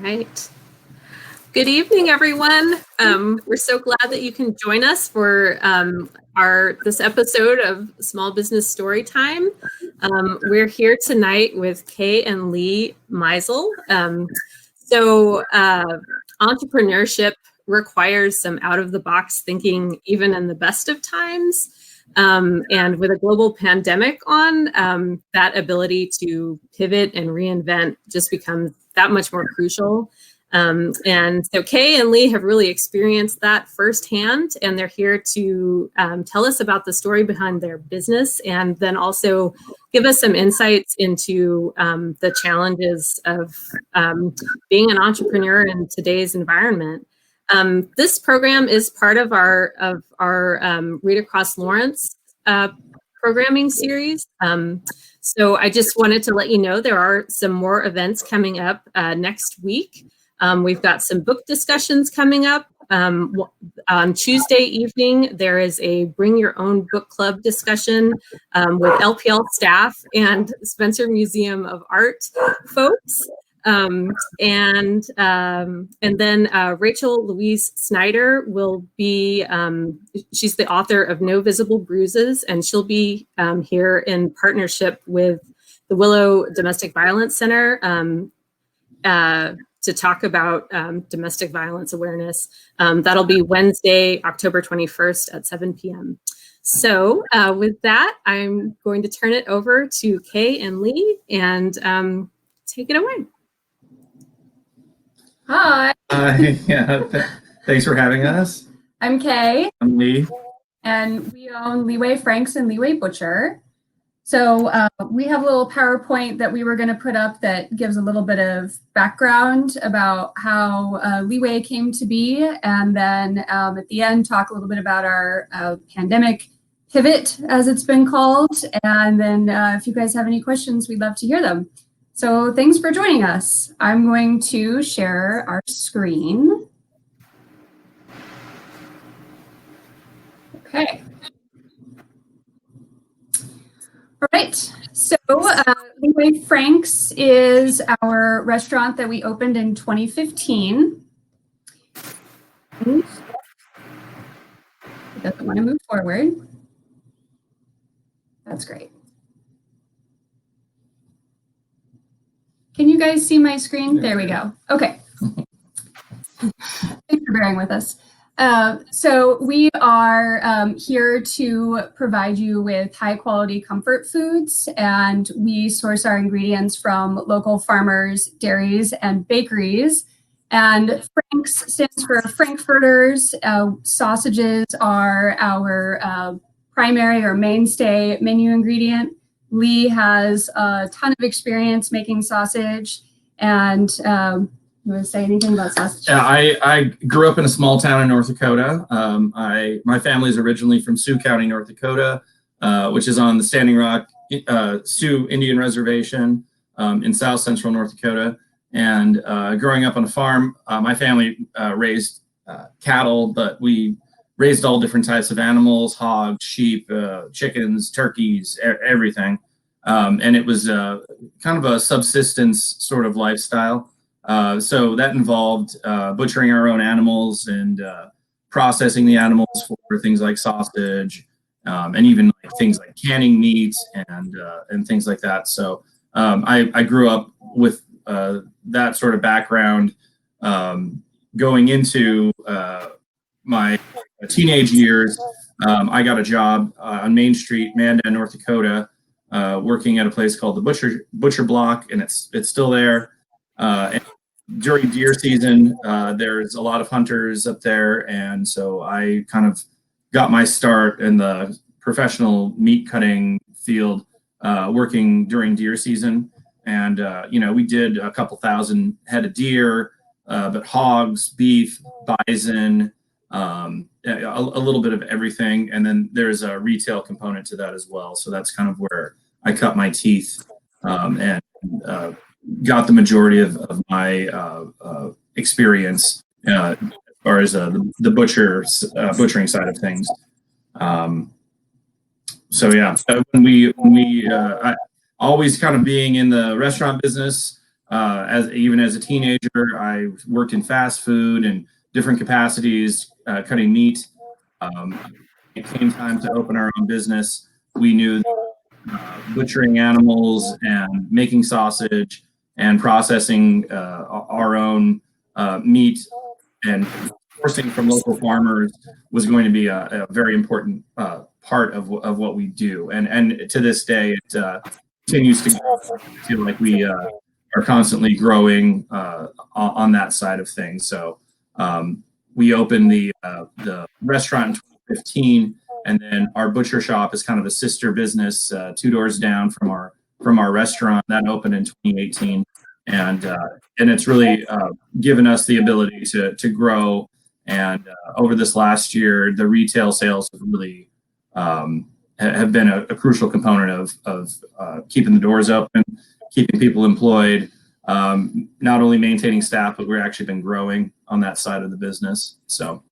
right. Good evening, everyone. We're so glad that you can join us for this episode of Small Business Storytime. We're here tonight with K and Lee Meisel. Entrepreneurship requires some out-of-the-box thinking, even in the best of times. And with a global pandemic on, that ability to pivot and reinvent just becomes that much more crucial. And so Kay and Lee have really experienced that firsthand, and they're here to tell us about the story behind their business and then also give us some insights into the challenges of being an entrepreneur in today's environment. This program is part of our Read Across Lawrence programming series. So I just wanted to let you know there are some more events coming up next week. We've got some book discussions coming up. On Tuesday evening, there is a Bring Your Own Book Club discussion with LPL staff and Spencer Museum of Art folks. And then Rachel Louise Snyder will be, she's the author of No Visible Bruises, and she'll be here in partnership with the Willow Domestic Violence Center to talk about domestic violence awareness. That'll be Wednesday, October 21st at 7 p.m. So with that, I'm going to turn it over to Kay and Lee and take it away. Hi. Thanks for having us. I'm Kay. I'm Lee. And we own Leeway Franks and Leeway Butcher. So we have a little PowerPoint that we were going to put up that gives a little bit of background about how Leeway came to be. And then at the end, talk a little bit about our pandemic pivot, as it's been called. And then if you guys have any questions, we'd love to hear them. So thanks for joining us. I'm going to share our screen. Okay. All right. So Leeway Franks is our restaurant that we opened in 2015. It doesn't want to move forward. That's great. Can you guys see my screen? There we go. Okay. Thanks for bearing with us. So we are here to provide you with high quality comfort foods, and we source our ingredients from local farmers, dairies, and bakeries. And Franks stands for Frankfurters. Sausages are our primary or mainstay menu ingredient. Lee has a ton of experience making sausage, and you want to say anything about sausage? Yeah, I grew up in a small town in North Dakota. My family is originally from Sioux County, North Dakota, which is on the Standing Rock Sioux Indian Reservation in south central North Dakota. And growing up on a farm, my family raised cattle, but we raised all different types of animals: hogs, sheep, chickens, turkeys, everything. And it was kind of a subsistence sort of lifestyle. So that involved butchering our own animals and processing the animals for things like sausage, and even like things like canning meat and things like that. So I grew up with that sort of background. Going into my teenage years, I got a job on Main Street, Mandan, North Dakota, working at a place called the Butcher Block, and it's still there. And during deer season, there's a lot of hunters up there, and so I kind of got my start in the professional meat cutting field, working during deer season. And we did a couple thousand head of deer, but hogs, beef, bison, a little bit of everything. And then there's a retail component to that as well. So that's kind of where I cut my teeth and got the majority of my experience as far as the butchering side of things. So yeah, when we I always kind of being in the restaurant business, Even as a teenager, I worked in fast food and different capacities, cutting meat. It came time to open our own business. We knew that, butchering animals and making sausage and processing our own meat and sourcing from local farmers was going to be a very important part of what we do. And to this day, it continues to grow. I feel like we are constantly growing on that side of things. So we opened the restaurant in 2015, and then our butcher shop is kind of a sister business 2 doors down from our restaurant that opened in 2018, and it's really given us the ability to grow. And over this last year, the retail sales have really have been a crucial component of keeping the doors open, keeping people employed, not only maintaining staff, but we've actually been growing on that side of the business. So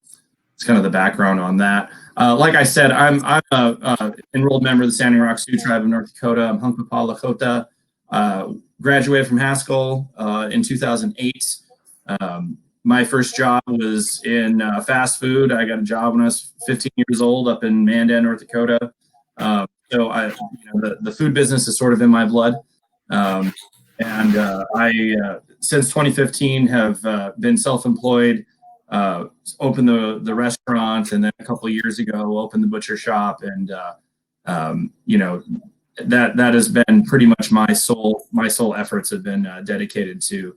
it's kind of the background on that. Like I said, I'm a enrolled member of the Standing Rock Sioux Tribe of North Dakota. I'm Hunkpapa Lakota. Graduated from Haskell in 2008. My first job was in fast food. I got a job when I was 15 years old up in Mandan, North Dakota. So the food business is sort of in my blood. And I, since 2015, have been self-employed, opened the restaurant, and then a couple of years ago, opened the butcher shop. And, that has been pretty much my sole efforts have been dedicated to,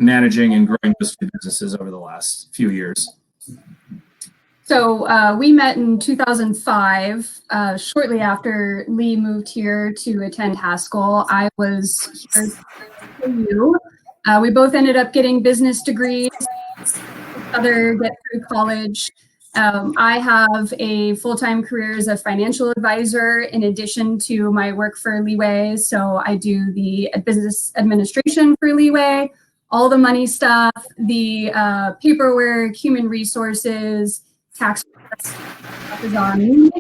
managing and growing those two businesses over the last few years. So we met in 2005, shortly after Lee moved here to attend Haskell. I was here for you. We both ended up getting business degrees, other get through college. I have a full-time career as a financial advisor in addition to my work for Leeway. So I do the business administration for Leeway, all the money stuff, the paperwork, human resources, tax stuff is on me.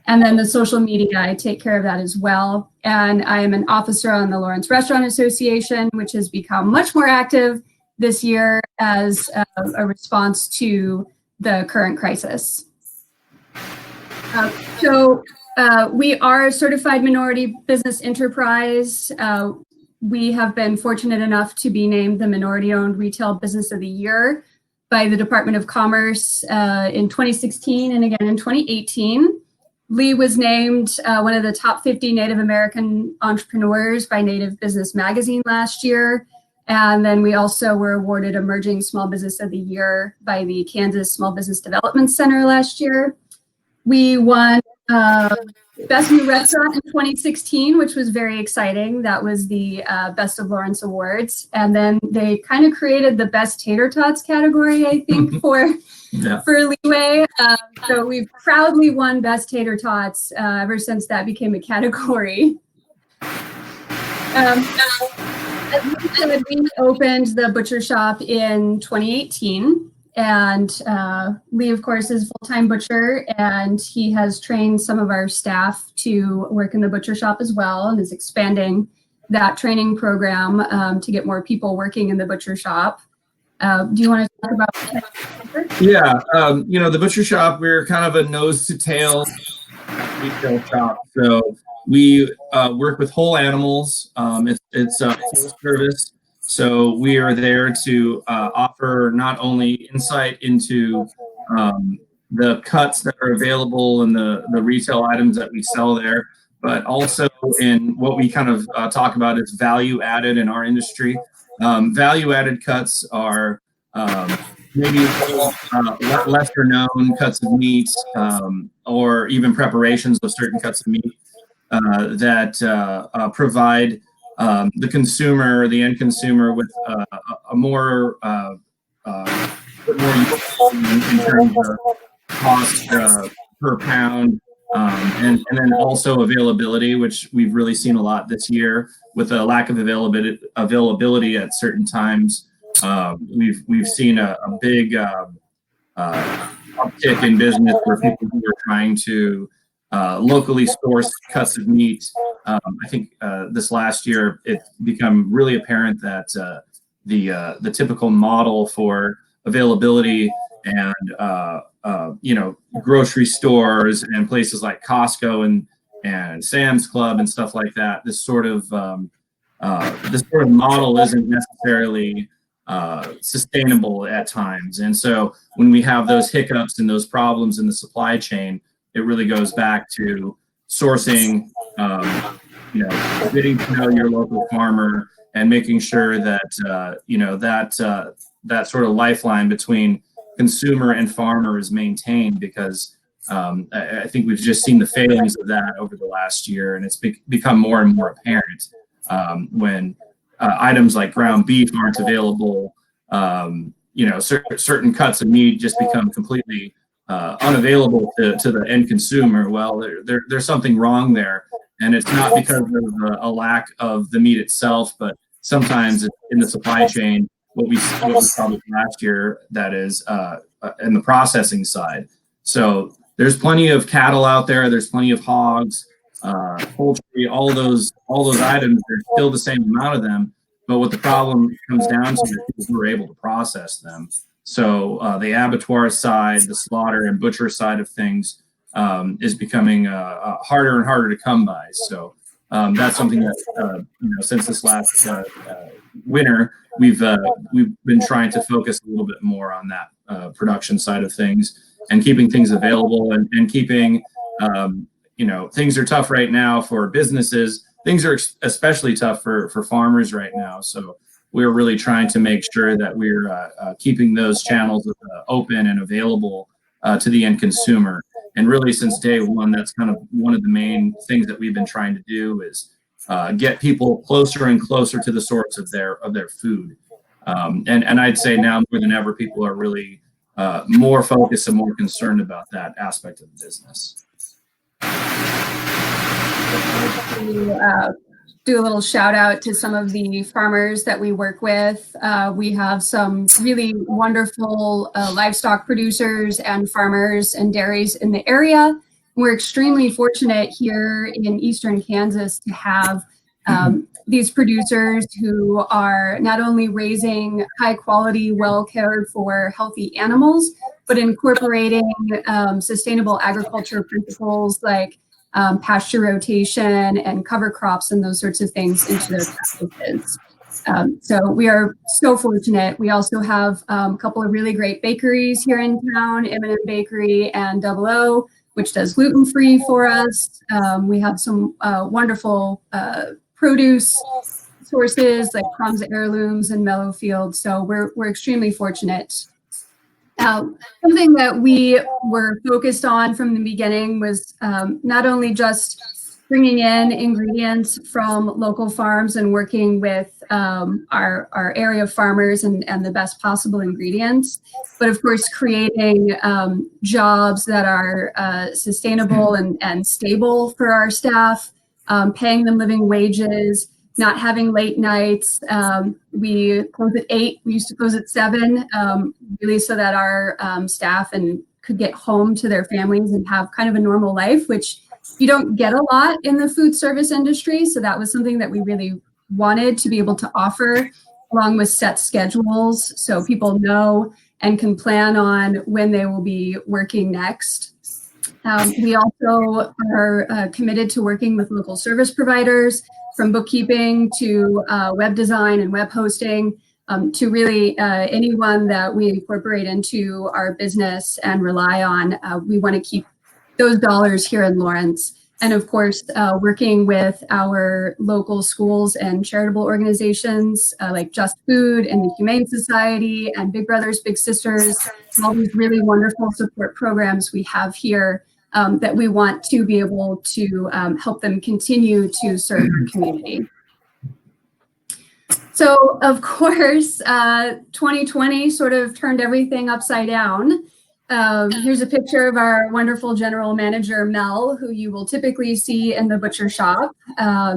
And then the social media, I take care of that as well. And I am an officer on the Lawrence Restaurant Association, which has become much more active this year as a response to the current crisis. We are a certified minority business enterprise. We have been fortunate enough to be named the Minority-Owned Retail Business of the Year by the Department of Commerce in 2016 and again in 2018. Lee was named one of the top 50 Native American entrepreneurs by Native Business Magazine last year. And then we also were awarded Emerging Small Business of the Year by the Kansas Small Business Development Center last year. We won Best New Restaurant in 2016, which was very exciting. That was the Best of Lawrence Awards. And then they kind of created the Best Tater Tots category, I think, for Leeway. So we've proudly won Best Tater Tots ever since that became a category. As we said, we opened the butcher shop in 2018. And Lee, of course, is a full-time butcher, and he has trained some of our staff to work in the butcher shop as well, and is expanding that training program to get more people working in the butcher shop. Do you want to talk about? Yeah, the butcher shop, we're kind of a nose to tail retail shop. So we work with whole animals. It's a full service. So we are there to offer not only insight into the cuts that are available and the retail items that we sell there, but also in what we kind of talk about is value added in our industry. Value added cuts are maybe lesser known cuts of meat or even preparations of certain cuts of meat that provide the consumer, the end consumer, with a more in terms of cost per pound, and then also availability, which we've really seen a lot this year with a lack of availability at certain times. We've seen a big uptick in business where people who are trying to locally source cuts of meat I think this last year it's become really apparent that the typical model for availability and grocery stores and places like Costco and Sam's Club and stuff like that, this sort of model isn't necessarily sustainable at times. And so when we have those hiccups and those problems in the supply chain, it really goes back to sourcing, getting to know your local farmer and making sure that that sort of lifeline between consumer and farmer is maintained, because I think we've just seen the failings of that over the last year, and it's become more and more apparent when items like ground beef aren't available. Certain cuts of meat just become completely unavailable to the end consumer. Well, there's something wrong there, and it's not because of a lack of the meat itself, but sometimes in the supply chain, what we saw last year, that is in the processing side. So there's plenty of cattle out there. There's plenty of hogs, poultry, all those items. There's still the same amount of them, but what the problem comes down to is people who are able to process them. So the abattoir side, the slaughter and butcher side of things is becoming harder and harder to come by. So that's something that since this last winter, we've been trying to focus a little bit more on that production side of things and keeping things available and keeping things are tough right now for businesses. Things are especially tough for farmers right now. So we're really trying to make sure that we're keeping those channels open and available to the end consumer. And really, since day one, that's kind of one of the main things that we've been trying to do is get people closer and closer to the source of their food. And I'd say now more than ever, people are really more focused and more concerned about that aspect of the business. Do a little shout out to some of the farmers that we work with. We have some really wonderful livestock producers and farmers and dairies in the area. We're extremely fortunate here in Eastern Kansas to have these producers who are not only raising high quality, well cared for healthy animals, but incorporating sustainable agriculture principles like pasture rotation and cover crops and those sorts of things into their practices. So we are so fortunate. We also have a couple of really great bakeries here in town, M&M Bakery and Double O, which does gluten-free for us. We have some wonderful produce sources like Crumbs Heirlooms and Mellow Field. So we're extremely fortunate. Something that we were focused on from the beginning was not only just bringing in ingredients from local farms and working with our area farmers and the best possible ingredients, but of course creating jobs that are sustainable and stable for our staff, paying them living wages, not having late nights. We close at 8. We used to close at 7, really so that our staff could get home to their families and have kind of a normal life, which you don't get a lot in the food service industry. So that was something that we really wanted to be able to offer, along with set schedules so people know and can plan on when they will be working next. We also are committed to working with local service providers, from bookkeeping to web design and web hosting, to really anyone that we incorporate into our business and rely on. We want to keep those dollars here in Lawrence. And of course, working with our local schools and charitable organizations like Just Food and the Humane Society and Big Brothers Big Sisters, all these really wonderful support programs we have here that we want to be able to help them continue to serve the community. So of course, 2020 sort of turned everything upside down. Here's a picture of our wonderful general manager, Mel, who you will typically see in the butcher shop.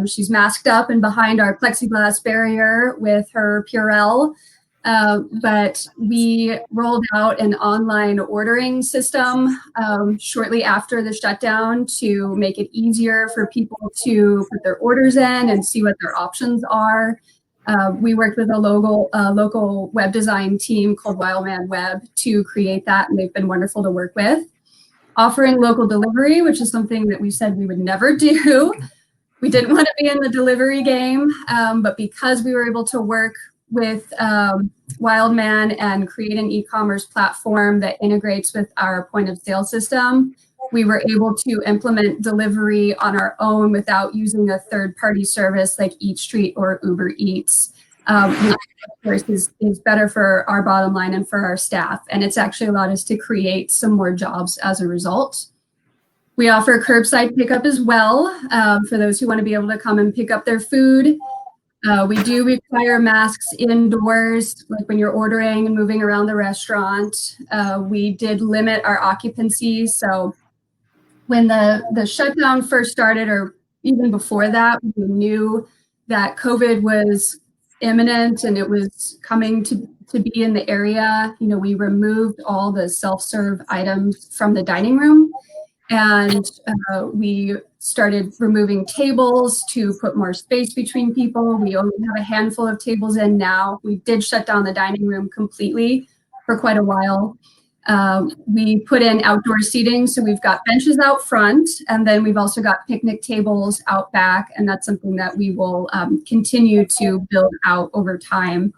She's masked up and behind our plexiglass barrier with her Purell. but we rolled out an online ordering system shortly after the shutdown to make it easier for people to put their orders in and see what their options are. We worked with a local web design team called Wildman Web to create that, and they've been wonderful to work with. Offering local delivery, which is something that we said we would never do. We didn't want to be in the delivery game, but because we were able to work with Wildman and create an e-commerce platform that integrates with our point of sale system, we were able to implement delivery on our own without using a third-party service like Eat Street or Uber Eats, which of course is better for our bottom line and for our staff. And it's actually allowed us to create some more jobs as a result. We offer curbside pickup as well for those who want to be able to come and pick up their food. We do require masks indoors, like when you're ordering and moving around the restaurant. We did limit our occupancy. So when the shutdown first started, or even before that, we knew that COVID was imminent and it was coming to be in the area. You know, we removed all the self-serve items from the dining room. And we started removing tables to put more space between people. We only have a handful of tables in now. We did shut down the dining room completely for quite a while. We put in outdoor seating, so we've got benches out front, and then we've also got picnic tables out back, and that's something that we will continue to build out over time.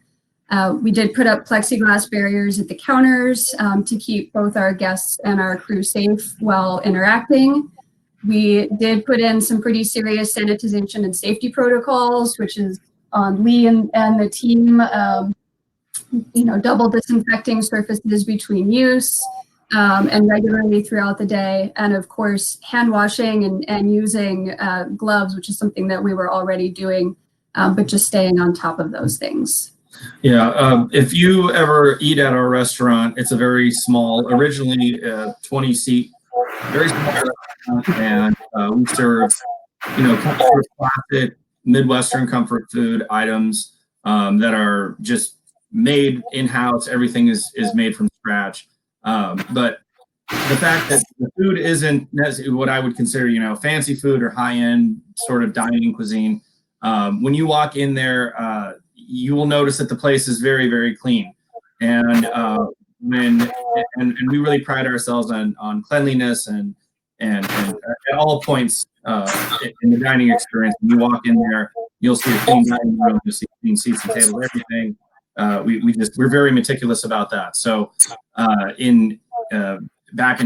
We did put up plexiglass barriers at the counters to keep both our guests and our crew safe while interacting. We did put in some pretty serious sanitization and safety protocols, which is on Lee and the team, double disinfecting surfaces between use and regularly throughout the day. And of course, hand washing and using gloves, which is something that we were already doing, but just staying on top of those things. Yeah, if you ever eat at our restaurant, it's a very small, originally 20-seat, very small restaurant, and we serve, classic Midwestern comfort food items that are just made in-house. Everything is made from scratch. But the fact that the food isn't necessarily what I would consider, fancy food or high-end sort of dining cuisine, when you walk in there, you will notice that the place is very, very clean. And we really pride ourselves on cleanliness and at all points in the dining experience. When you walk in there, you'll see a clean dining room, you'll see clean seats and tables, everything. We're very meticulous about that. So back in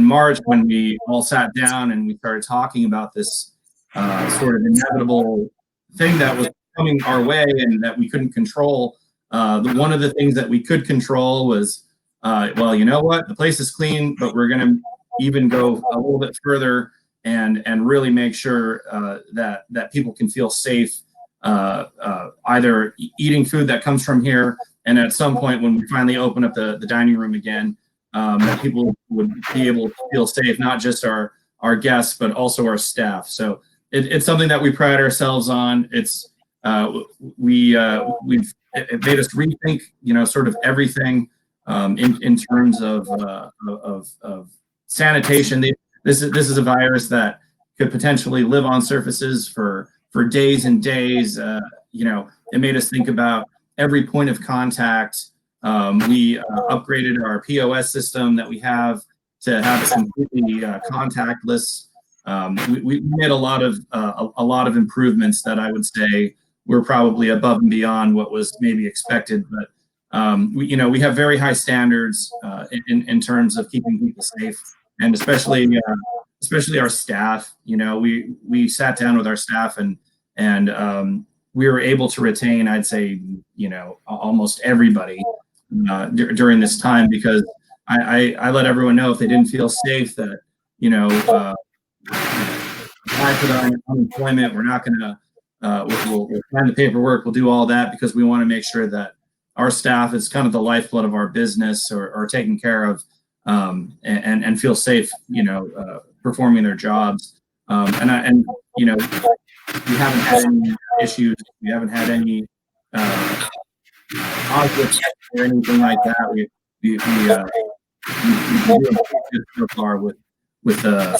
March, when we all sat down and we started talking about this sort of inevitable thing that was coming our way and that we couldn't control, one of the things that we could control was, well, you know what, the place is clean, but we're going to even go a little bit further and really make sure that people can feel safe, either eating food that comes from here, and at some point when we finally open up the dining room again, that people would be able to feel safe, not just our guests, but also our staff. So it's something that we pride ourselves on. It's it made us rethink, sort of everything in terms of sanitation. This is a virus that could potentially live on surfaces for days and days. It made us think about every point of contact. We upgraded our POS system that we have to have it completely contactless. We made a lot of improvements that I would say were probably above and beyond what was maybe expected. But we have very high standards in terms of keeping people safe, and especially our staff. We sat down with our staff and we were able to retain, I'd say, almost everybody during this time, because I let everyone know if they didn't feel safe that apply for the unemployment. We're not going to. We'll sign the paperwork. We'll do all that because we want to make sure that our staff is kind of the lifeblood of our business, or taken care of, and feel safe, performing their jobs. We haven't had any issues. We haven't had any positive or anything like that. We do so far with our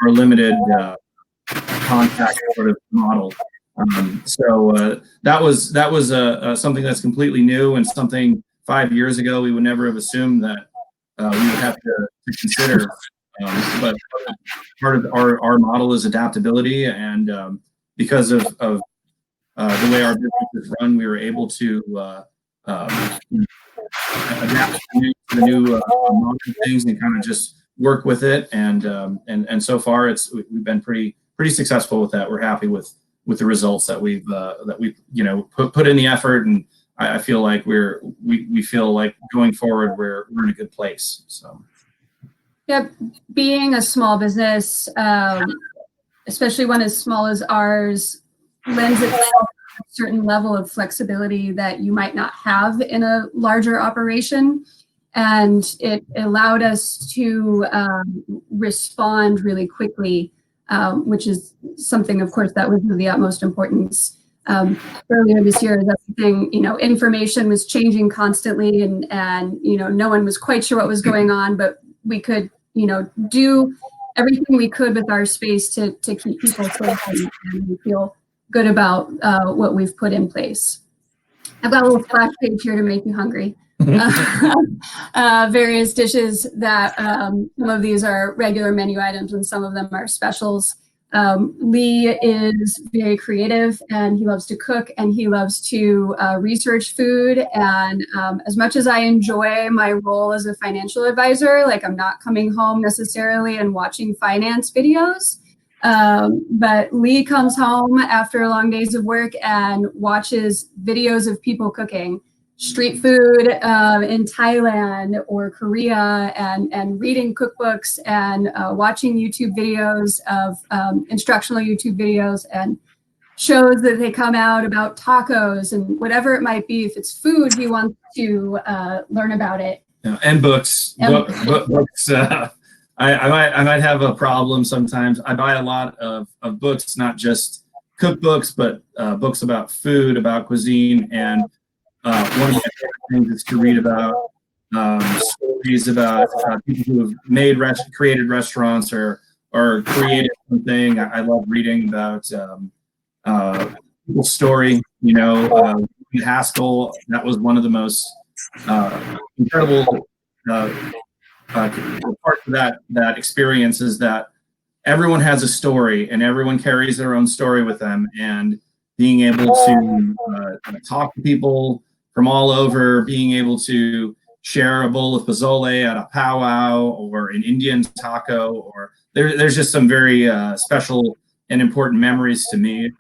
limited contact sort of model. So that was something that's completely new, and something 5 years ago we would never have assumed that we would have to consider. But part of our model is adaptability, and because of the way our business is run, we were able to adapt to the new modern things and kind of just work with it. And so far, we've been pretty successful with that. We're happy with the results that we've put in the effort, and I feel like we feel like going forward we're in a good place. So. Yeah, being a small business, especially one as small as ours, lends itself to a certain level of flexibility that you might not have in a larger operation. And it allowed us to respond really quickly, which is something, of course, that was of the utmost importance. Earlier this year, that's the thing, information was changing constantly, and no one was quite sure what was going on, but we could, do everything we could with our space to keep people safe, and we feel good about what we've put in place. I've got a little splash page here to make you hungry. Various dishes that some of these are regular menu items and some of them are specials. Lee is very creative, and he loves to cook, and he loves to research food. And as much as I enjoy my role as a financial advisor, like I'm not coming home necessarily and watching finance videos, but Lee comes home after long days of work and watches videos of people cooking street food in Thailand or Korea, and reading cookbooks and watching YouTube videos of instructional YouTube videos and shows that they come out about tacos and whatever it might be. If it's food, he wants to learn about it. Yeah, and books. Books. I might have a problem sometimes. I buy a lot of books, not just cookbooks, but books about food, about cuisine, and one of my favorite things is to read about stories about people who have created restaurants or created something. I love reading about people's story. Haskell, that was one of the most incredible parts of that experience, is that everyone has a story and everyone carries their own story with them, and being able to talk to people from all over, being able to share a bowl of pozole at a powwow or an Indian taco, or there's just some very special and important memories to me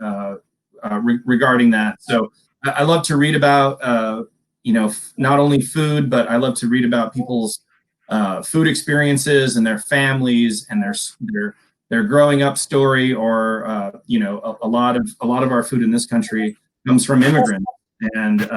regarding that. So I love to read about, not only food, but I love to read about people's food experiences and their families and their growing up story, or a lot of our food in this country comes from immigrants. And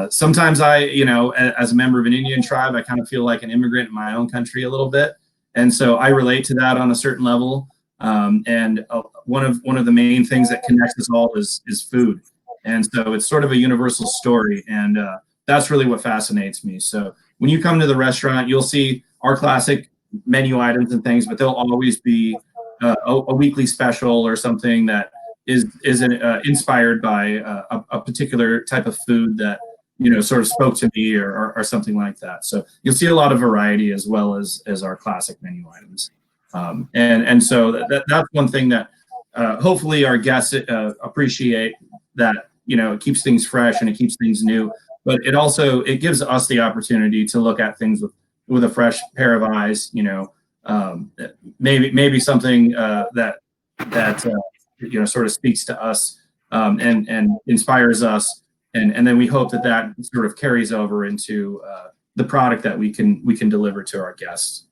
sometimes as a member of an Indian tribe, I kind of feel like an immigrant in my own country a little bit. And so I relate to that on a certain level. And one of the main things that connects us all is food. And so it's sort of a universal story. And that's really what fascinates me. So when you come to the restaurant, you'll see our classic menu items and things, but there'll always be a weekly special or something that is inspired by a particular type of food that sort of spoke to me, or something like that. So you'll see a lot of variety as well as our classic menu items. And so that's one thing that hopefully our guests appreciate, that it keeps things fresh and it keeps things new, but it gives us the opportunity to look at things with a fresh pair of eyes. Maybe something that sort of speaks to us and inspires us. And then we hope that sort of carries over into the product that we can deliver to our guests.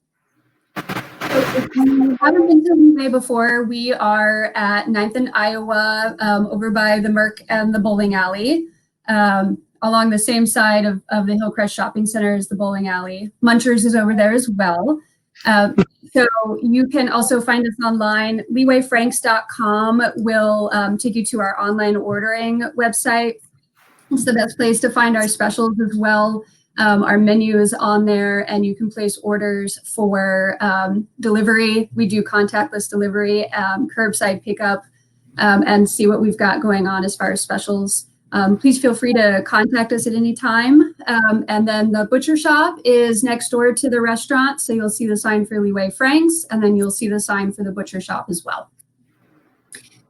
If you haven't been to Leeway before, we are at 9th and Iowa, over by the Merc and the bowling alley, along the same side of the Hillcrest Shopping Center as the bowling alley. Munchers is over there as well. So you can also find us online. Leewayfranks.com will take you to our online ordering website. It's the best place to find our specials as well. Our menu is on there, and you can place orders for delivery. We do contactless delivery, curbside pickup, and see what we've got going on as far as specials. Please feel free to contact us at any time. And then the butcher shop is next door to the restaurant. So you'll see the sign for Leeway Franks, and then you'll see the sign for the butcher shop as well.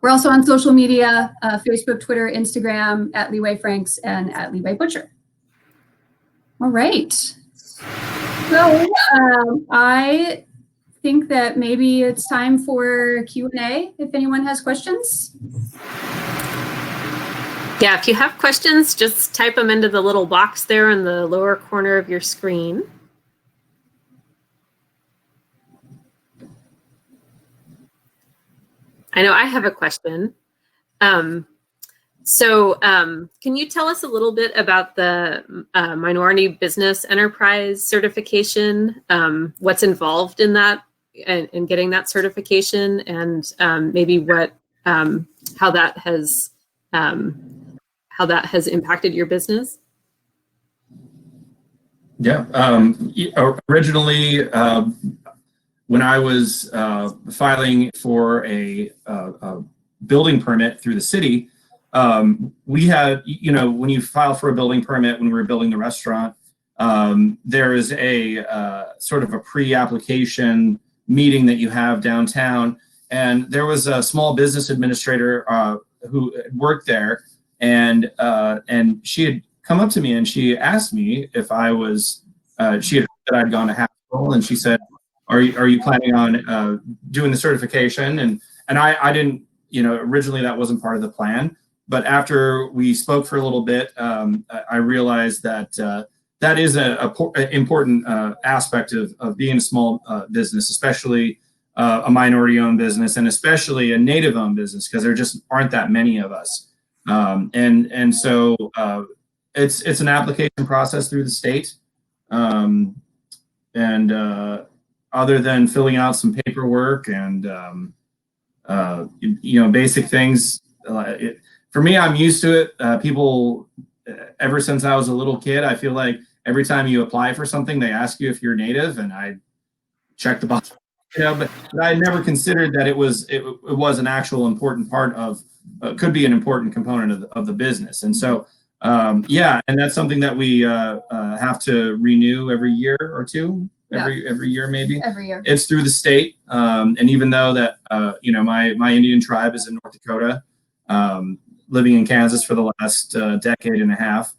We're also on social media, Facebook, Twitter, Instagram, at Leeway Franks and at Leeway Butcher. All right. So I think that maybe it's time for Q&A if anyone has questions. Yeah, if you have questions, just type them into the little box there in the lower corner of your screen. I know I have a question. Can you tell us a little bit about the Minority Business Enterprise certification? What's involved in that and in getting that certification, and maybe what how that has impacted your business? Yeah. Originally, when I was filing for a building permit through the city, we had, when you file for a building permit, when we were building the restaurant, there is a sort of a pre-application meeting that you have downtown. And there was a small business administrator who worked there, and she had come up to me and she asked me if I was, she had heard that I'd gone to high school, and she said, are you planning on doing the certification? And I didn't, originally that wasn't part of the plan. But after we spoke for a little bit, I realized that that is an important aspect of being a small business, especially a minority-owned business, and especially a Native-owned business, because there just aren't that many of us. And so it's an application process through the state, other than filling out some paperwork and basic things. For me, I'm used to it. People, ever since I was a little kid, I feel like every time you apply for something, they ask you if you're Native, and I check the box. But I never considered that it was an actual important part of, could be an important component of the business. And so, yeah, and that's something that we have to renew every year or two. Every year, maybe. Every year. It's through the state, and even though that my Indian tribe is in North Dakota, living in Kansas for the last decade and a half,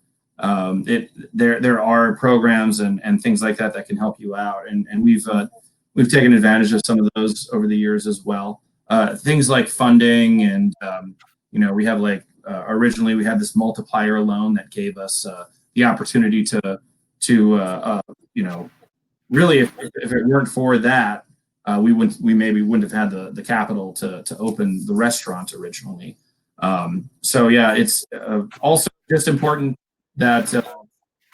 there are programs and things like that can help you out, and we've taken advantage of some of those over the years as well. Things like funding, and we have originally we had this multiplier loan that gave us the opportunity to really, if it weren't for that, we maybe wouldn't have had the capital to open the restaurant originally. So yeah, it's also just important that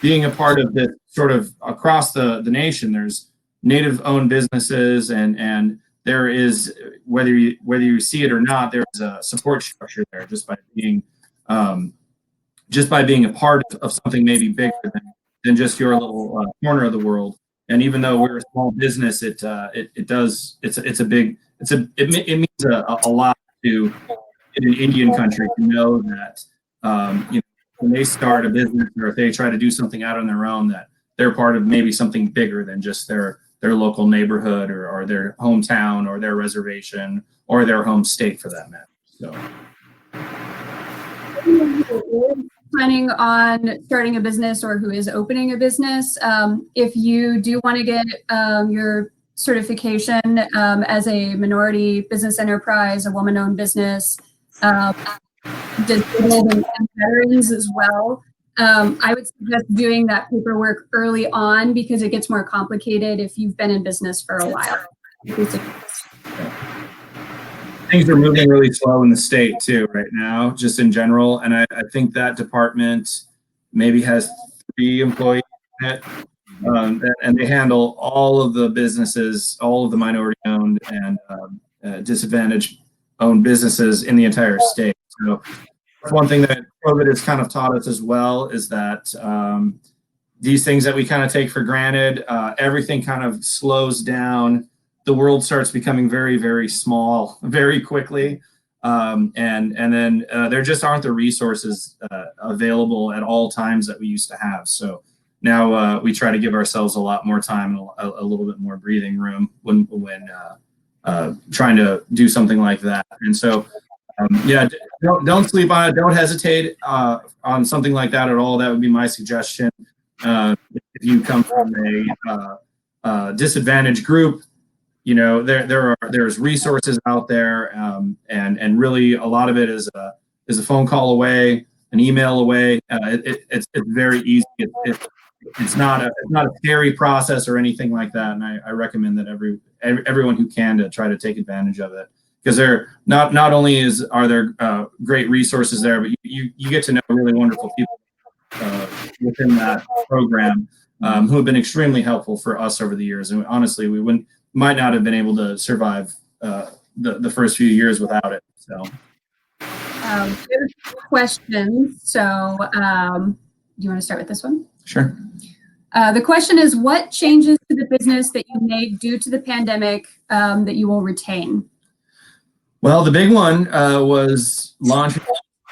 being a part of this sort of across the nation, there's Native-owned businesses, and there is, whether you see it or not, there's a support structure there just by being a part of something maybe bigger than just your little corner of the world. And even though we're a small business, it means a lot to in an Indian country to know that when they start a business, or if they try to do something out on their own, that they're part of maybe something bigger than just their local neighborhood or their hometown or their reservation or their home state, for that matter. So. Planning on starting a business, or who is opening a business, if you do want to get your certification as a minority business enterprise, a woman-owned business, disabled and veterans as well, I would suggest doing that paperwork early on, because it gets more complicated if you've been in business for a while. Things are moving really slow in the state too right now, just in general. And I think that department maybe has 3 employees in it, and they handle all of the businesses, all of the minority-owned and disadvantaged-owned businesses in the entire state. So one thing that COVID has kind of taught us as well, is that these things that we kind of take for granted, everything kind of slows down. The world starts becoming very, very small very quickly. And then there just aren't the resources available at all times that we used to have. So now we try to give ourselves a lot more time and a little bit more breathing room when trying to do something like that. And so, yeah, don't sleep on it. Don't hesitate on something like that at all. That would be my suggestion. If you come from a disadvantaged group, you know, there's resources out there, and really a lot of it is a phone call away, an email away. It's very easy. It's not a scary process or anything like that. And I recommend that everyone who can to try to take advantage of it, because they're not only are there great resources there, but you get to know really wonderful people within that program who have been extremely helpful for us over the years. And honestly, we might not have been able to survive the first few years without it. So, there's questions. So, do you want to start with this one? Sure. The question is, what changes to the business that you made due to the pandemic that you will retain? Well, the big one was launching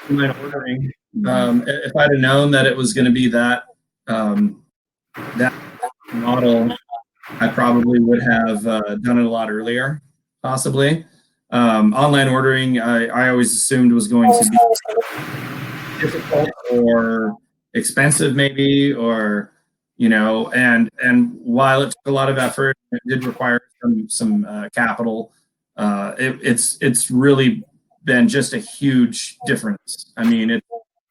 online ordering. If I'd have known that it was going to be that model, I probably would have done it a lot earlier, possibly. Online ordering, I always assumed was going to be difficult or expensive, maybe, or and while it took a lot of effort, it did require some capital. It's really been just a huge difference. I mean, it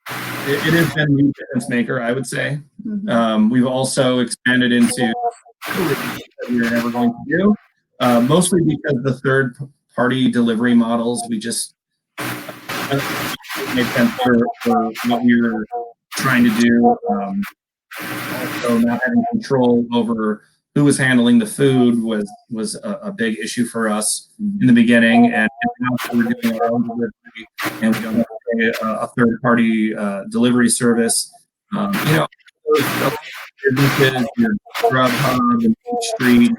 has been a huge difference maker, I would say. We've also expanded into that we were never going to do, mostly because the third-party delivery models, we just made sense for what we were trying to do. Also, not having control over who was handling the food was a big issue for us in the beginning, and now we're doing our own delivery, and we don't have to pay a third-party delivery service. Businesses, your Grubhub and Street,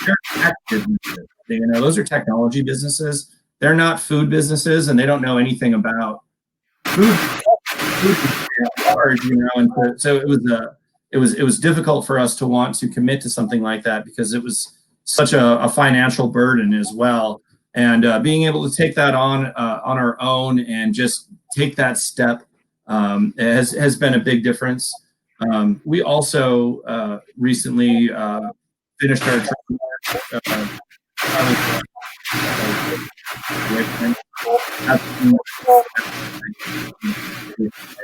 they're tech businesses. Those are technology businesses. They're not food businesses, and they don't know anything about food. Hard, and so it was difficult for us to want to commit to something like that, because it was such a financial burden as well. And being able to take that on our own and just take that step has been a big difference. We also recently finished our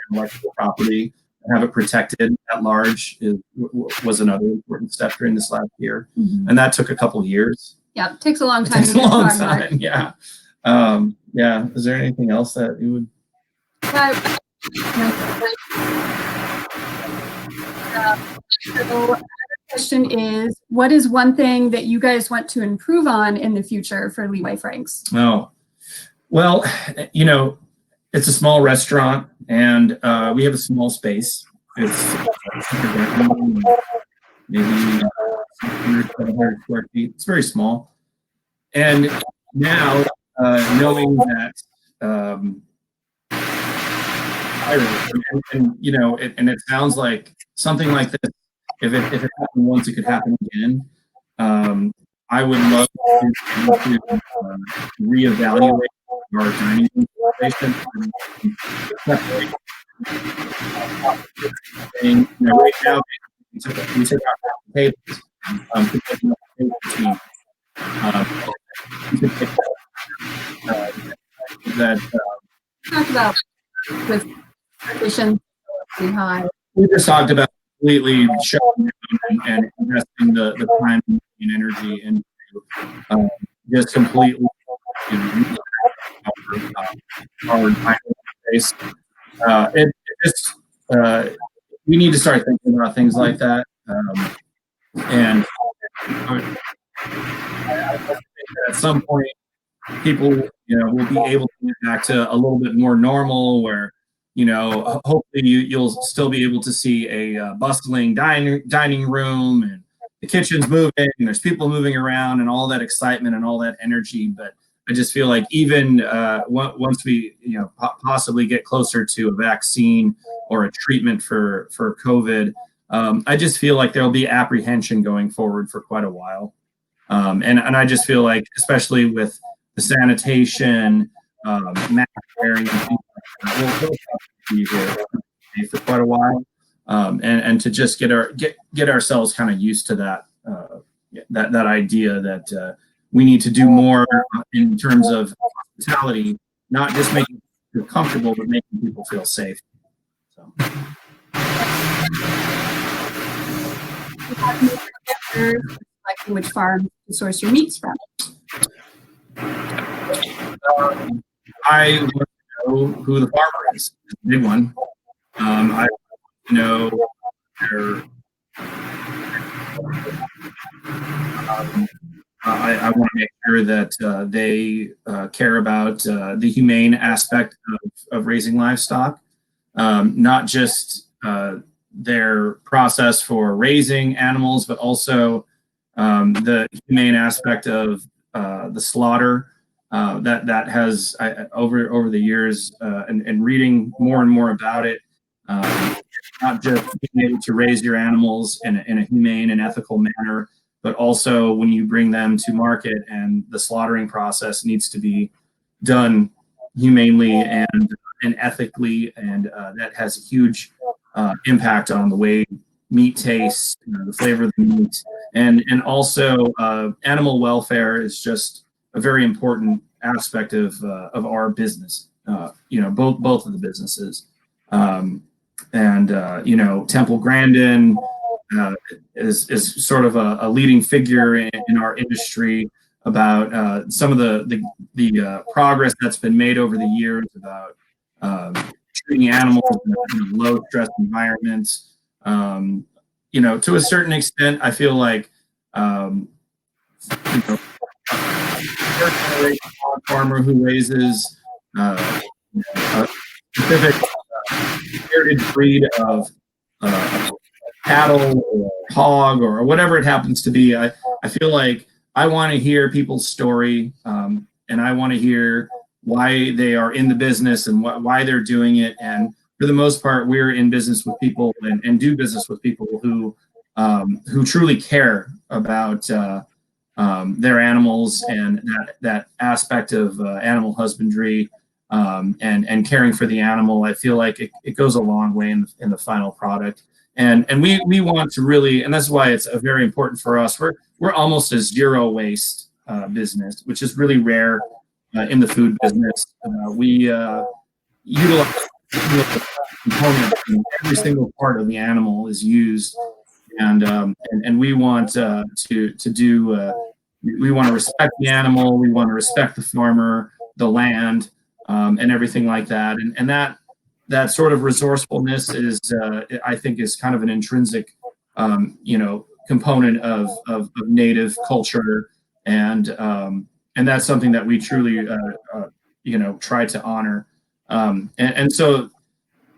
intellectual property and have it protected at large was another important step during this last year, and that took a couple years. Yeah, it takes a long time. It takes a long time. Yeah. Yeah. Is there anything else that you would? So another question is, what is one thing that you guys want to improve on in the future for Leeway Franks? Oh, well, it's a small restaurant, and we have a small space. It's maybe 700 square feet. It's very small. And now, knowing that, and it sounds like something like this, if it happened once, it could happen again. I would love to reevaluate our dining room situation. Right now, we took out tables. Talk about with partition high. We just talked about completely shutting down and investing the time and energy into just completely our time space. We need to start thinking about things like that. And I think that at some point, people, will be able to get back to a little bit more normal, where, hopefully you'll still be able to see a bustling dining room, and the kitchen's moving, and there's people moving around, and all that excitement and all that energy. But I just feel like even once we, possibly get closer to a vaccine or a treatment for COVID, I just feel like there'll be apprehension going forward for quite a while. And I just feel like, especially with the sanitation, mask wearing, and things like that, we'll have to be here for quite a while, and to just get ourselves kind of used to that idea that we need to do more in terms of hospitality, not just making people feel comfortable, but making people feel safe. So. Selecting which farm to source your meats from. I want to know who the farmer is. It's a big one. I want to know their. I want to make sure that they care about the humane aspect of raising livestock, not just their process for raising animals, but also the humane aspect of the slaughter. That has over the years, and reading more and more about it, not just being able to raise your animals in a humane and ethical manner, but also when you bring them to market, and the slaughtering process needs to be done humanely and ethically, and that has a huge impact on the way meat tastes, the flavor of the meat, and also animal welfare is just a very important aspect of our business. Both of the businesses, and Temple Grandin is sort of a leading figure in our industry about some of the progress that's been made over the years about treating animals in low stress environments. To a certain extent, I feel like first generation farmer who raises a specific heritage breed of cattle or hog or whatever it happens to be. I feel like I want to hear people's story, and I want to hear why they are in the business and why they're doing it. And for the most part, we're in business with people and do business with people who truly care about their animals, and that aspect of animal husbandry, and caring for the animal. I feel like it goes a long way in the final product. And we want to really, and that's why it's very important for us. We're almost a zero waste business, which is really rare in the food business. We utilize components, and every single part of the animal is used, and we want to do. We want to respect the animal. We want to respect the farmer, the land, and everything like that. And that sort of resourcefulness is, I think, is kind of an intrinsic, component of Native culture, and that's something that we truly, try to honor. And so,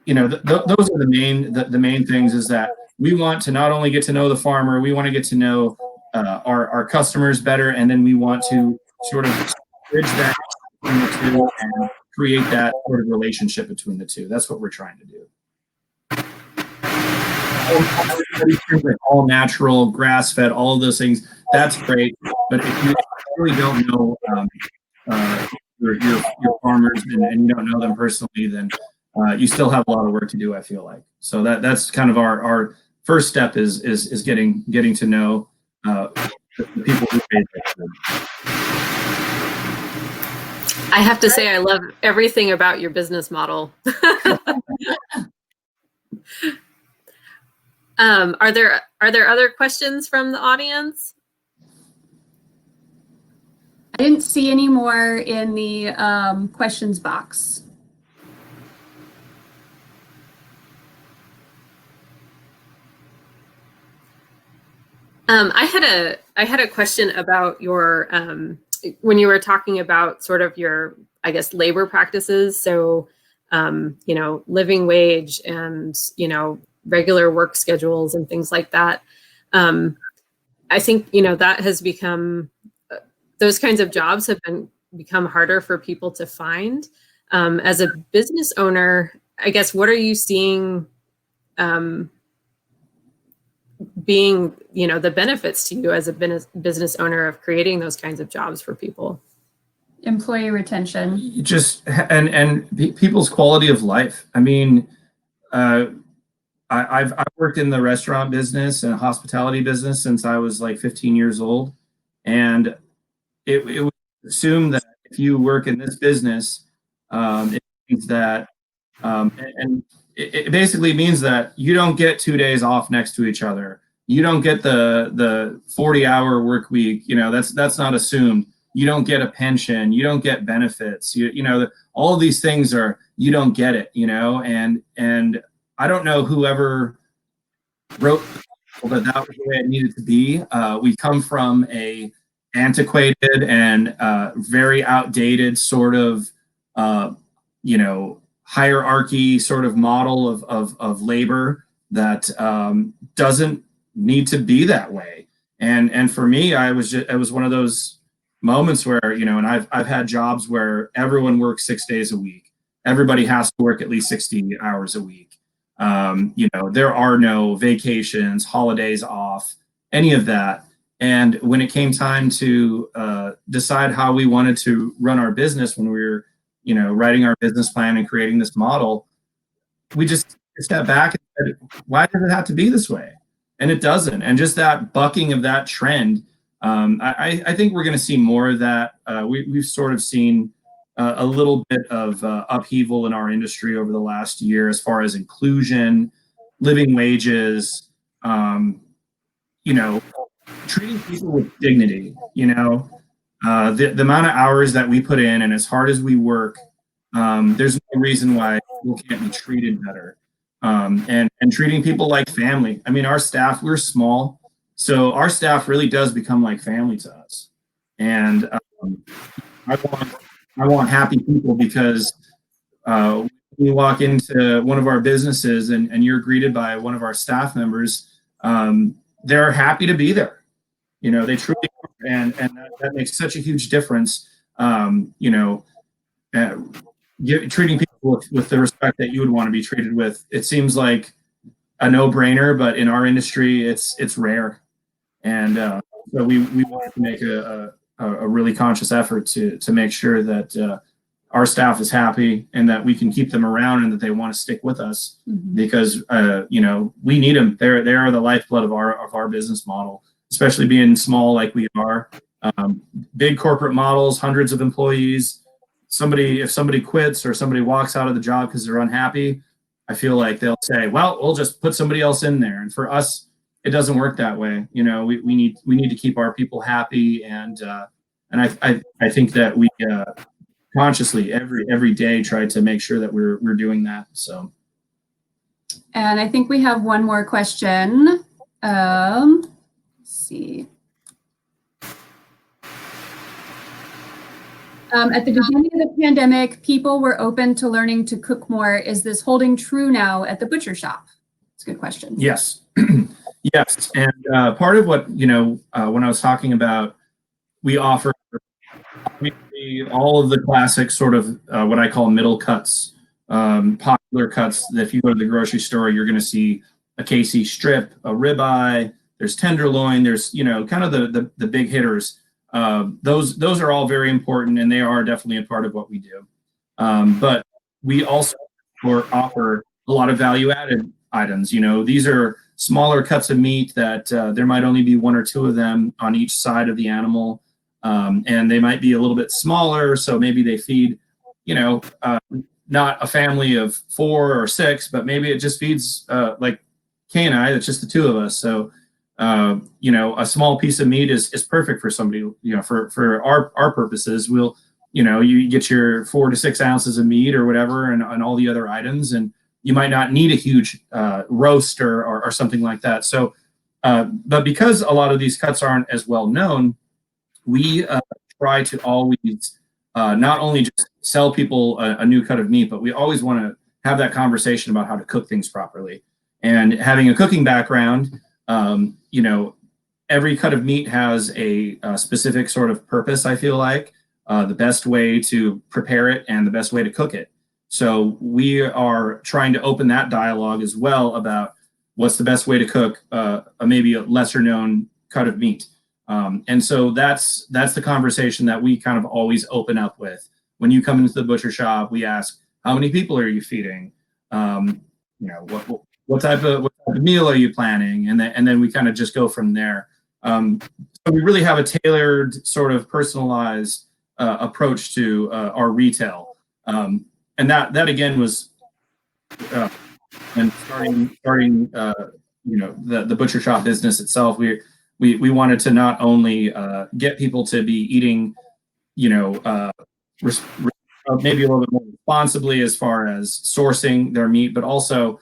those are the main things, is that we want to not only get to know the farmer, we want to get to know our customers better, and then we want to sort of bridge that between the two and create that sort of relationship between the two. That's what we're trying to do. All natural, grass-fed, all of those things, that's great. But if you really don't know your farmers, and you don't know them personally, then you still have a lot of work to do, I feel like. So that's kind of our first step is getting to know the people who raise them. I have to say, I love everything about your business model. Are there other questions from the audience? I didn't see any more in the questions box. I had a question about your when you were talking about sort of your, I guess, labor practices, so, living wage and, regular work schedules and things like that, I think, that has become, those kinds of jobs have become harder for people to find. As a business owner, I guess, what are you seeing being, the benefits to you as a business owner of creating those kinds of jobs for people? Employee retention. Just and people's quality of life. I mean, I've worked in the restaurant business and hospitality business since I was like 15 years old, and it was assumed that if you work in this business, it means that, and it basically means that you don't get 2 days off next to each other. You don't get the 40-hour work week. That's not assumed. You don't get a pension. You don't get benefits. All of these things are, you don't get it. And I don't know whoever wrote that was the way it needed to be. We come from a antiquated and very outdated sort of hierarchy sort of model of labor that doesn't need to be that way. And for me, it was one of those moments where, and I've had jobs where everyone works 6 days a week. Everybody has to work at least 60 hours a week. There are no vacations, holidays off, any of that. And when it came time to decide how we wanted to run our business, when we were, writing our business plan and creating this model, we just stepped back and said, why does it have to be this way? And it doesn't. And just that bucking of that trend, I think we're going to see more of that. We've sort of seen a little bit of upheaval in our industry over the last year as far as inclusion, living wages, treating people with dignity. The amount of hours that we put in and as hard as we work, there's no reason why people can't be treated better. And treating people like family. I mean, our staff, we're small, so our staff really does become like family to us. And I want happy people, because when you walk into one of our businesses and you're greeted by one of our staff members, they're happy to be there. They truly are, and that makes such a huge difference. Treating people with the respect that you would want to be treated with. It seems like a no-brainer, but in our industry, it's rare. And so we wanted to make a really conscious effort to make sure that our staff is happy and that we can keep them around and that they want to stick with us, because we need them. They are the lifeblood of our business model, especially being small like we are. Big corporate models, hundreds of employees. If somebody quits or somebody walks out of the job because they're unhappy, I feel like they'll say, well, we'll just put somebody else in there. And for us, it doesn't work that way. We need to keep our people happy. And I think that we consciously every day try to make sure that we're doing that. So. And I think we have one more question. Let's see. At the beginning of the pandemic, people were open to learning to cook more. Is this holding true now at the butcher shop? It's a good question. Yes. Yes. And part of what, when I was talking about, we offer all of the classic sort of what I call middle cuts, popular cuts that if you go to the grocery store, you're going to see a KC strip, a ribeye, there's tenderloin, there's, kind of the big hitters. Those are all very important, and they are definitely a part of what we do. But we also offer a lot of value-added items. These are smaller cuts of meat that there might only be one or two of them on each side of the animal, and they might be a little bit smaller. So maybe they feed, not a family of 4 or 6, but maybe it just feeds like Kay and I. It's just the two of us. So. A small piece of meat is perfect for somebody, for our purposes. We'll, you get your 4 to 6 ounces of meat or whatever, and all the other items, and you might not need a huge roast or something like that. So, but because a lot of these cuts aren't as well known, we try to always not only just sell people a new cut of meat, but we always want to have that conversation about how to cook things properly. And having a cooking background, you know, every cut of meat has a specific sort of purpose, I feel like, the best way to prepare it and the best way to cook it. So we are trying to open that dialogue as well about what's the best way to cook maybe a lesser known cut of meat. And so that's the conversation that we kind of always open up with. When you come into the butcher shop, we ask, how many people are you feeding? You know, what type of meal are you planning? And then we kind of just go from there. So we really have a tailored, sort of personalized approach to our retail. And that again was and starting you know, the butcher shop business itself. We wanted to not only get people to be eating, you know, maybe a little bit more responsibly as far as sourcing their meat, but also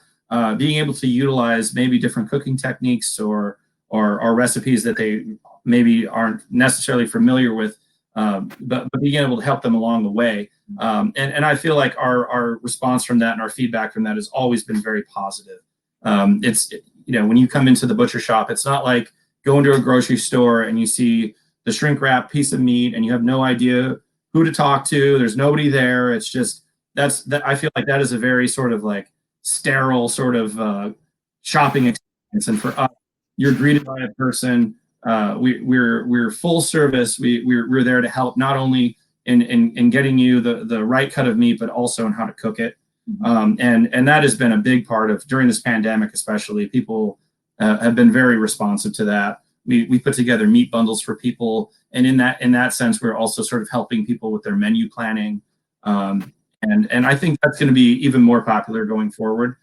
being able to utilize maybe different cooking techniques or recipes that they maybe aren't necessarily familiar with, but being able to help them along the way. And I feel like our response from that and our feedback from that has always been very positive. You know, when you come into the butcher shop, it's not like going to a grocery store and you see the shrink wrap piece of meat and you have no idea who to talk to. There's nobody there. It's just I feel like that is a very sort of like sterile sort of shopping experience. And for us, you're greeted by a person. We're full service. We're there to help not only in getting you the right cut of meat, but also in how to cook it. And that has been a big part of, during this pandemic especially, people have been very responsive to that. We put together meat bundles for people, and in that sense, we're also sort of helping people with their menu planning. And I think that's going to be even more popular going forward,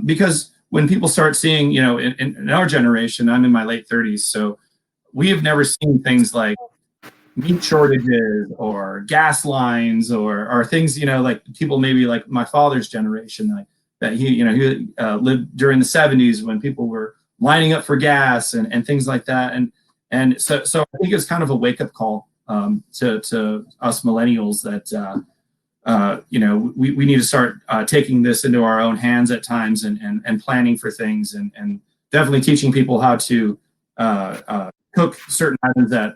because when people start seeing, you know, in our generation, I'm in my late 30s, so we have never seen things like meat shortages or gas lines or things, you know, like people maybe like my father's generation, like that he lived during the 70s when people were lining up for gas and things like that. And so I think it's kind of a wake up call to us millennials that you know, we need to start taking this into our own hands at times and planning for things and definitely teaching people how to cook certain items that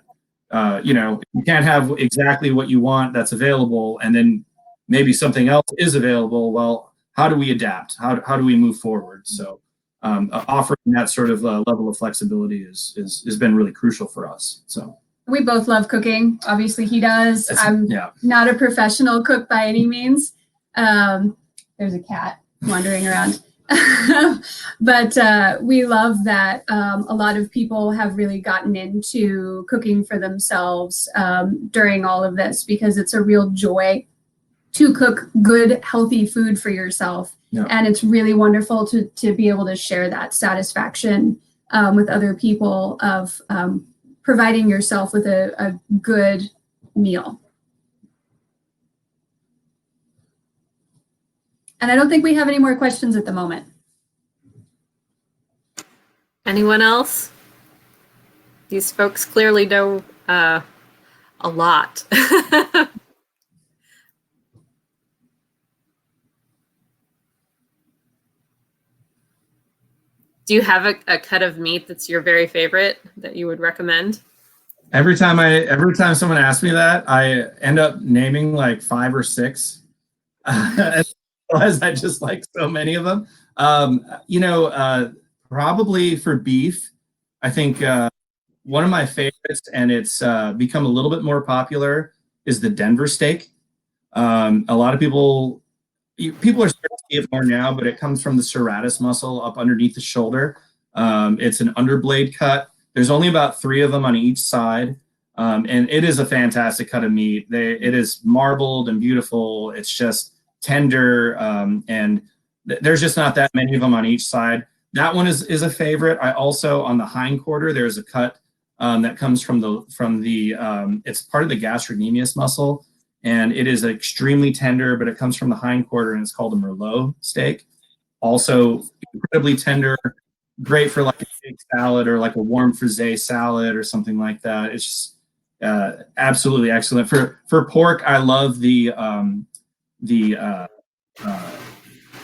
you know, you can't have exactly what you want that's available, and then maybe something else is available. Well, how do we adapt? How do we move forward? So offering that sort of level of flexibility has been really crucial for us. So we both love cooking. Obviously, he does. I'm not a professional cook by any means. There's a cat wandering around. But we love that a lot of people have really gotten into cooking for themselves during all of this, because it's a real joy to cook good, healthy food for yourself. Yeah. And it's really wonderful to be able to share that satisfaction with other people of providing yourself with a good meal. And I don't think we have any more questions at the moment. Anyone else? These folks clearly know a lot. Do you have a cut of meat that's your very favorite that you would recommend? Every time someone asks me that, I end up naming like 5 or 6. I just like so many of them. You know, probably for beef, I think one of my favorites, and it's become a little bit more popular, is the Denver steak. A lot of people are starting to see it more now, but it comes from the serratus muscle up underneath the shoulder. It's an underblade cut. There's only about 3 of them on each side, and it is a fantastic cut of meat. It is marbled and beautiful. It's just tender, and there's just not that many of them on each side. That one is a favorite. I also, on the hind quarter, there's a cut that comes from the it's part of the gastrocnemius muscle, and it is extremely tender, but it comes from the hind quarter, and it's called a Merlot steak. Also incredibly tender, great for like a steak salad or like a warm frisee salad or something like that. It's just, Absolutely excellent. For pork, I love the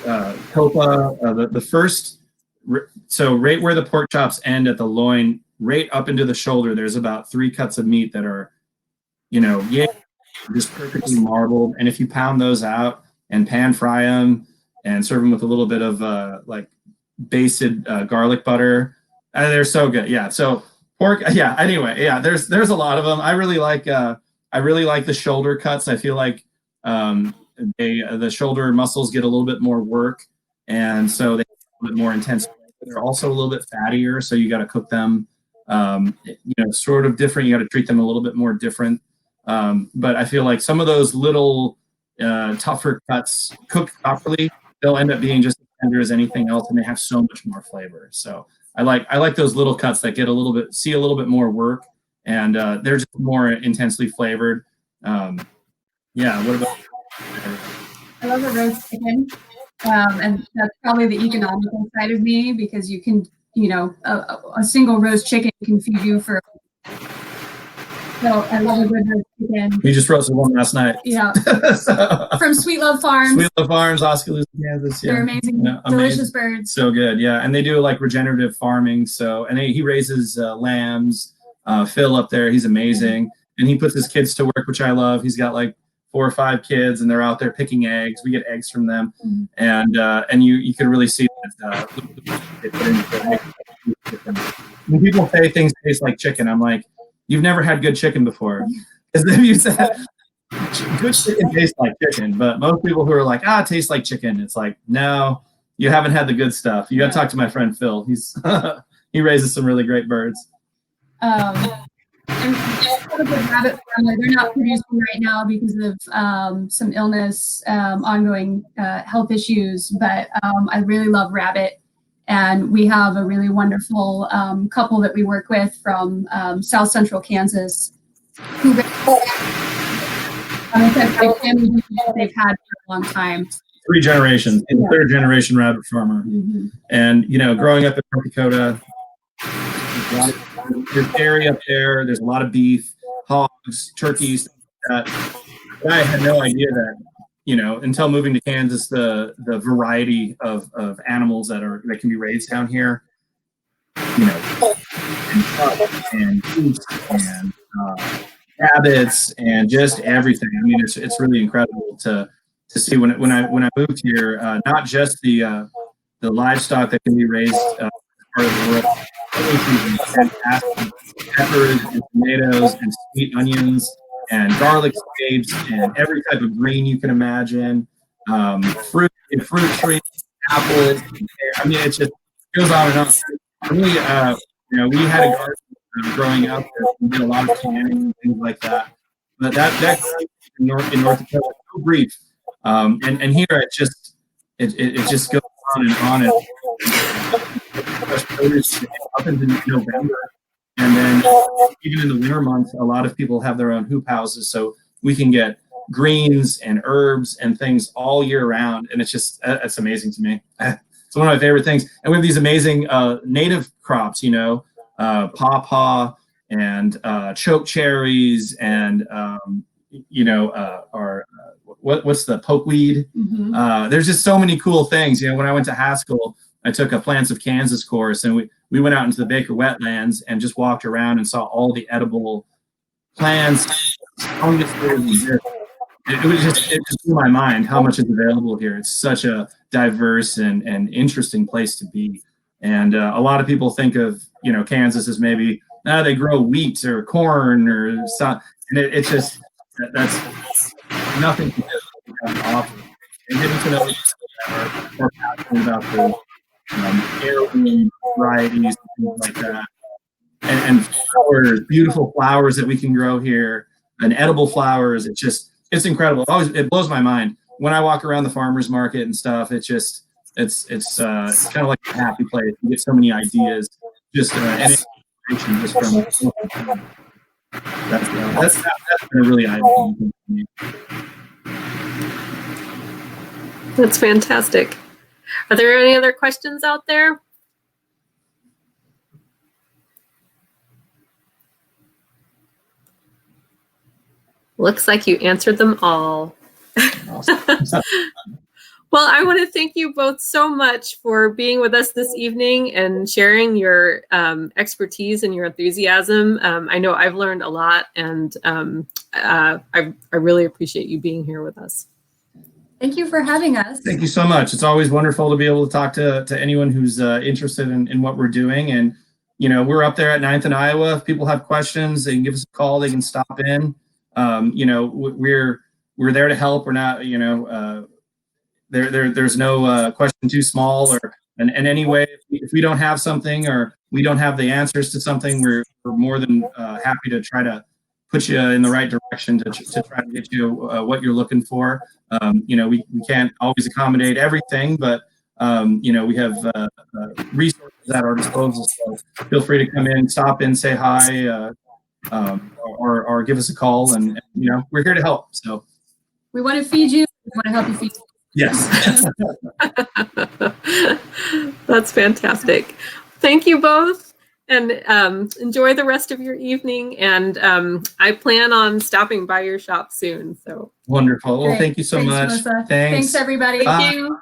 topa, the first. So right where the pork chops end at the loin, right up into the shoulder, there's about 3 cuts of meat that are, just perfectly marbled. And if you pound those out and pan fry them and serve them with a little bit of like basted garlic butter, they're so good. Yeah. So pork. Yeah. Anyway. Yeah. There's a lot of them. I really like the shoulder cuts. I feel like the shoulder muscles get a little bit more work, and so they get a little bit more intense. They're also a little bit fattier, so you got to cook them, sort of different. You got to treat them a little bit more different. But I feel like some of those little tougher cuts, cooked properly, they'll end up being just as tender as anything else, and they have so much more flavor. So I like those little cuts that get a little bit more work, and they're just more intensely flavored. Yeah. What about? I love a roast chicken, and that's probably the economical side of me, because you can, a single roast chicken can feed you for. So I love a good roast chicken. We just roasted one last night. Yeah. From Sweet Love Farms. Sweet Love Farms, Oskaloosa, Kansas. Yeah. They're amazing, delicious birds. So good, yeah. And they do like regenerative farming. So, and he raises lambs. Phil up there, he's amazing, and he puts his kids to work, which I love. He's got like 4 or 5 kids, and they're out there picking eggs. We get eggs from them, and you can really see that. When people say things taste like chicken, I'm like, you've never had good chicken before. Because then you said good chicken tastes like chicken, but most people who are like, it tastes like chicken, it's like, no, you haven't had the good stuff. You got to talk to my friend Phil. He's he raises some really great birds. And a good rabbit farm. They're not producing right now because of some illness, ongoing health issues, but I really love rabbit. And we have a really wonderful couple that we work with from South Central Kansas who they've had for a long time. 3 generations. He's a 3rd generation rabbit farmer. And, growing up in North Dakota, there's dairy up there. There's a lot of beef, hogs, turkeys. But I had no idea that, until moving to Kansas, the variety of animals that can be raised down here, and geese and rabbits and just everything. I mean, it's really incredible to see when I moved here. Not just the livestock that can be raised part of the world. Fantastic peppers and tomatoes and sweet onions and garlic scapes and every type of green you can imagine. Fruit trees, apples. I mean, it just goes on and on. For me, we had a garden growing up. We did a lot of canning and things like that. But that in North Dakota is so brief. And here it just goes on and on. Up into November, and then even in the winter months, a lot of people have their own hoop houses, so we can get greens and herbs and things all year round, and it's amazing to me. It's one of my favorite things. And we have these amazing native crops, pawpaw and choke cherries and what's the pokeweed? There's just so many cool things. When I went to Haskell, I took a Plants of Kansas course, and we went out into the Baker wetlands and just walked around and saw all the edible plants. It just blew my mind how much is available here. It's such a diverse and interesting place to be. And a lot of people think of Kansas as maybe they grow wheat or corn or something, and it's just that's nothing to offer. And getting to know more passionate about the heirloom varieties and things like that, and flowers, beautiful flowers that we can grow here, and edible flowers. It's incredible. It blows my mind when I walk around the farmers market and stuff. It's kind of like a happy place. You get so many ideas, and inspiration just from. That's been a really eye-opening thing for me. That's fantastic. Are there any other questions out there? Looks like you answered them all. Awesome. Well, I want to thank you both so much for being with us this evening and sharing your expertise and your enthusiasm. I know I've learned a lot, and I really appreciate you being here with us. Thank you for having us. Thank you so much. It's always wonderful to be able to talk to anyone who's interested in what we're doing. And, you know, we're up there at 9th and Iowa. If people have questions, they can give us a call. They can stop in. You know, we're there to help. We're not, you know, there's no question too small, or in any way. If we don't have something or we don't have the answers to something, we're more than happy to try to put you in the right direction to try to get you what you're looking for. You know, we can't always accommodate everything, but you know, we have resources at our disposal. So feel free to come in, stop in, say hi, or give us a call, and you know, we're here to help. So we want to feed you. We want to help you feed you. Yes. That's fantastic. Thank you both, and enjoy the rest of your evening. And I plan on stopping by your shop soon. So wonderful. Well, Great. thank you so Thanks, much. Melissa. Thanks. Thanks, everybody. Thank you.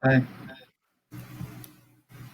Bye.